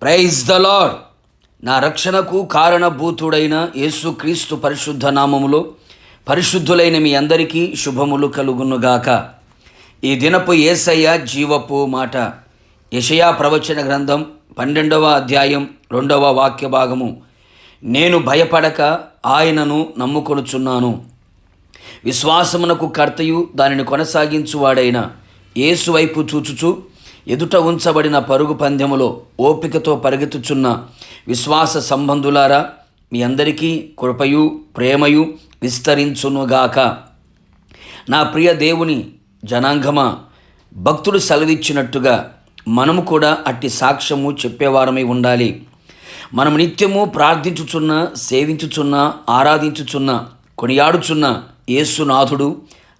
Praise the lord. నా రక్షణకు కారణభూతుడైన యేసుక్రీస్తు పరిశుద్ధ నామములో పరిశుద్ధులైన మీ అందరికీ శుభములు కలుగునుగాక. ఈ దినపు యేసయ్య జీవపు మాట. యెషయా ప్రవచన గ్రంథం 12వ అధ్యాయం 2వ వాక్య భాగము. నేను భయపడక ఆయనను నమ్ముకొనుచున్నాను. విశ్వాసమునకు కర్తయు దానిని కొనసాగించువాడైన యేసు వైపు చూచుచు ఎదుట ఉంచబడిన పరుగు పందెములో ఓపికతో పరిగెత్తుచున్న విశ్వాస సంబంధులారా, మీ అందరికీ కృపయు ప్రేమయు విస్తరించునుగాక. నా ప్రియ దేవుని జనాంగమా, భక్తుడు సెలవిచ్చినట్టుగా మనము కూడా అట్టి సాక్ష్యము చెప్పేవారమై ఉండాలి. మనం నిత్యము ప్రార్థించుచున్న, సేవించుచున్న, ఆరాధించుచున్న, కొనియాడుచున్న యేసునాథుడు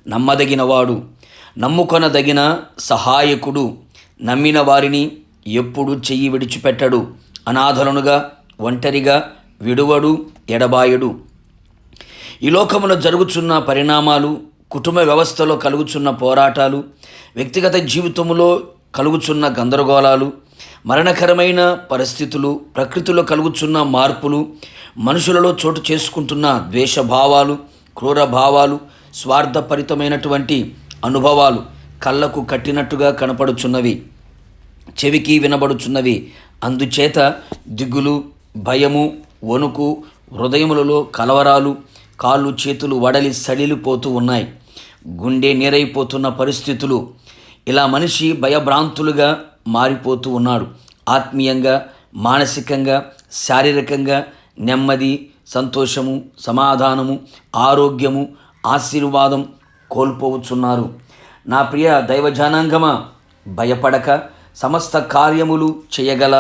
నమ్మదగినవాడు, నమ్ముకొనదగిన సహాయకుడు. నమ్మిన వారిని ఎప్పుడు చెయ్యి విడిచిపెట్టడు. అనాథలనుగా, ఒంటరిగా విడువడు, ఎడబాయడు. ఈ లోకములో జరుగుచున్న పరిణామాలు, కుటుంబ వ్యవస్థలో కలుగుచున్న పోరాటాలు, వ్యక్తిగత జీవితంలో కలుగుచున్న గందరగోళాలు, మరణకరమైన పరిస్థితులు, ప్రకృతిలో కలుగుచున్న మార్పులు, మనుషులలో చోటు చేసుకుంటున్న ద్వేషభావాలు, క్రూర భావాలు, స్వార్థపరితమైనటువంటి అనుభవాలు కళ్ళకు కట్టినట్టుగా కనపడుచున్నవి, చెవికి వినబడుచున్నవి. అందుచేత దిగులు, భయము, వణుకు, హృదయములలో కలవరాలు, కాళ్ళు చేతులు వడలి సడిలిపోతూ ఉన్నాయి. గుండె నీరైపోతున్న పరిస్థితులు. ఇలా మనిషి భయభ్రాంతులుగా మారిపోతూ ఉన్నాడు. ఆత్మీయంగా, మానసికంగా, శారీరకంగా నెమ్మది, సంతోషము, సమాధానము, ఆరోగ్యము, ఆశీర్వాదం కోల్పోవచ్చున్నారు. నా ప్రియ దైవజనాంగమా, భయపడక సమస్త కార్యములు చేయగల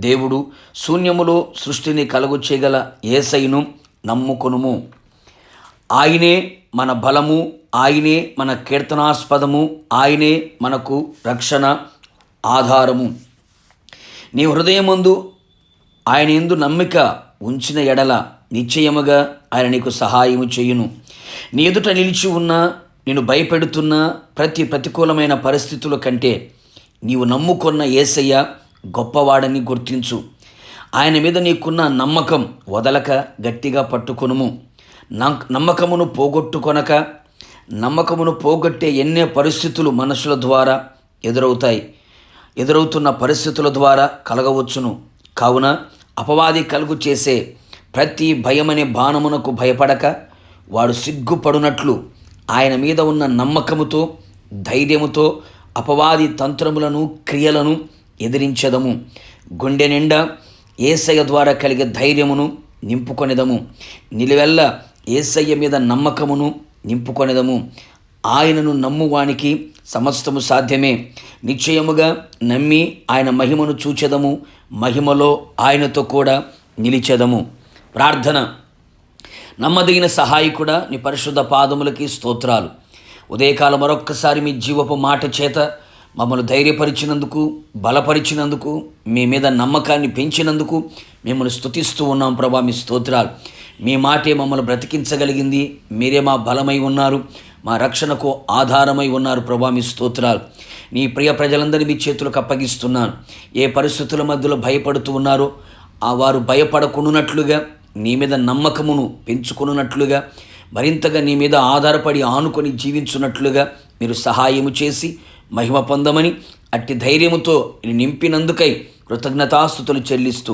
దేవుడు, శూన్యములో సృష్టిని కలుగు చేయగల యేసయ్యను నమ్ముకొనుము. ఆయనే మన బలము, ఆయనే మన కీర్తనాస్పదము, ఆయనే మనకు రక్షణ ఆధారము. నీ హృదయమందు ఆయన యందు నమ్మిక ఉంచిన ఎడల నిశ్చయముగా ఆయన నీకు సహాయము చేయును. నీ ఎదుట నిలిచి ఉన్న, నేను భయపెడుతున్న ప్రతి ప్రతికూలమైన పరిస్థితుల కంటే నీవు నమ్ముకున్న యేసయ్య గొప్పవాడని గుర్తించు. ఆయన మీద నీకున్న నమ్మకం వదలక గట్టిగా పట్టుకొనుము. నమ్మకమును పోగొట్టుకొనక, నమ్మకమును పోగొట్టే ఎన్నో పరిస్థితులు మనుషుల ద్వారా ఎదురవుతున్న పరిస్థితుల ద్వారా కలగవచ్చును. కావున అపవాది కలుగు చేసే ప్రతి భయమనే బాణమునకు భయపడక, వాడు సిగ్గుపడునట్లు ఆయన మీద ఉన్న నమ్మకముతో, ధైర్యముతో అపవాది తంత్రములను, క్రియలను ఎదిరించదము. గుండె నిండా యేసయ్య ద్వారా కలిగే ధైర్యమును నింపుకొనేదము. నిలువెల్ల యేసయ్య మీద నమ్మకమును నింపుకొనేదము. ఆయనను నమ్మువానికి సమస్తము సాధ్యమే. నిశ్చయముగా నమ్మి ఆయన మహిమను చూచెదము. మహిమలో ఆయనతో కూడా నిలిచెదము. ప్రార్థన. నమ్మదగిన సహాయకుడా, నీ పరిశుద్ధ పాదములకి స్తోత్రాలు. ఉదయకాలం మరొక్కసారి మీ జీవపు మాట చేత మమ్మల్ని ధైర్యపరిచినందుకు, బలపరిచినందుకు, మీ మీద నమ్మకాన్ని పెంచినందుకు మిమ్మల్ని స్తుతిస్తూ ఉన్నాం ప్రభా. మీ స్తోత్రాలు. మీ మాటే మమ్మల్ని బ్రతికించగలిగింది. మీరే మా బలమై ఉన్నారు, మా రక్షణకు ఆధారమై ఉన్నారు ప్రభా. మీ స్తోత్రాలు. నీ ప్రియ ప్రజలందరినీ మీ చేతులకు అప్పగిస్తున్నాను. ఏ పరిస్థితుల మధ్యలో భయపడుతూ ఉన్నారో వారు భయపడకున్నట్లుగా, నీ మీద నమ్మకమును పెంచుకున్నట్లుగా, మరింతగా నీ మీద ఆధారపడి ఆనుకొని జీవించున్నట్లుగా మీరు సహాయము చేసి మహిమ పొందమని, అట్టి ధైర్యముతో నింపినందుకై కృతజ్ఞతాస్తుతులు చెల్లిస్తూ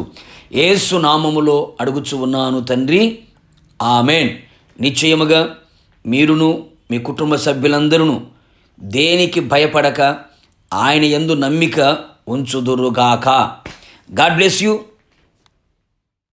యేసు నామములో అడుగుచు ఉన్నాను తండ్రి, ఆమెన్. నిశ్చయముగా మీరును మీ కుటుంబ సభ్యులందరూ దేనికి భయపడక ఆయన యందు నమ్మిక ఉంచుదురుగాక. God bless you.